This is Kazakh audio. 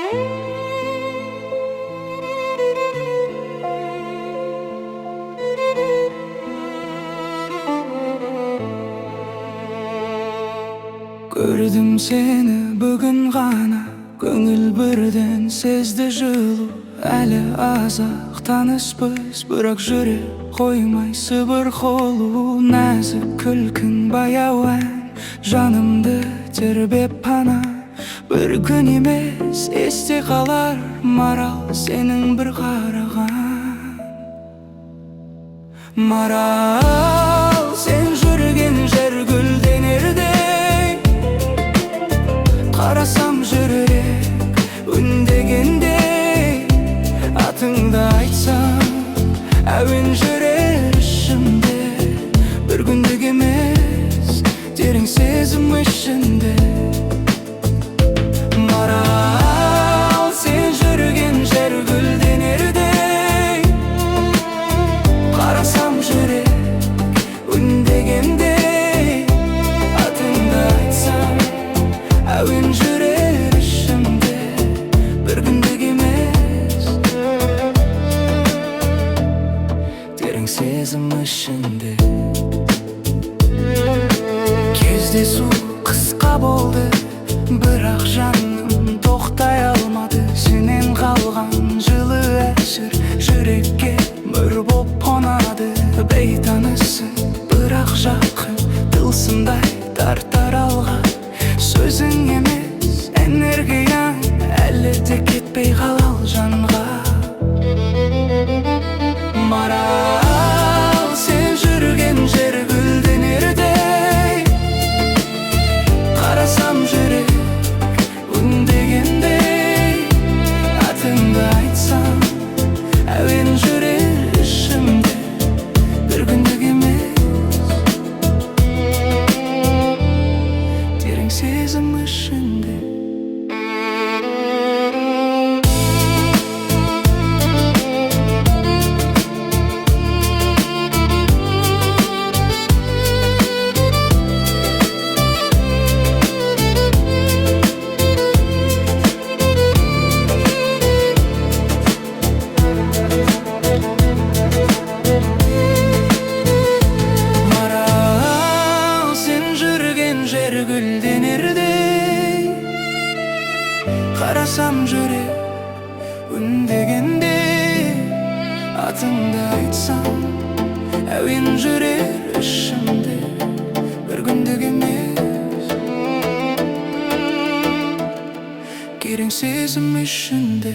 Көрдім сені бүгін ғана, көңіл бірден сезді жылу. Әлі азақ таныспыз, бірақ жүрек қоймай сыбыр қолу. Нәзік күлкің баяу ән, жанымды тербеп пана. Бір күн емес есте қалар марал, сенің бір қараған. Марал, сен жүрген жер гүлденердей, қарасам жүрек үндегендей. Атыңды айтсам әуен жүрер ішімде, бір күндік емес терең сезім ішінде. Марал, сен жүрген жер гүлденердей, қарасам жүрек үндегендей. Атыңды айтсам әуен жүрер ішімде, бір күндік емес терең сезім ішінде. Кездесу қысқа болды, бірақ жаным тоқтай алмады. Сенен қалған жылы әсір жүрекке мөр боп қонады. Бейтанысың бірақ жақын, тылсымдай тартар алға. Сөзің емес энергияң, әлі де кетпей қалал жанға. Марал, сен жүрген жер гүлденердей, қарасам жүрек үндегендей. Атыңды айтсам әуен жүрер ішімде, бір күндік емес терең сезім ішінде. Гүлденердей, қарасам жүрек үндегендей. Атыңды айтсам әуен жүрер ішімде, бір күндік емес терең сезім ішінде.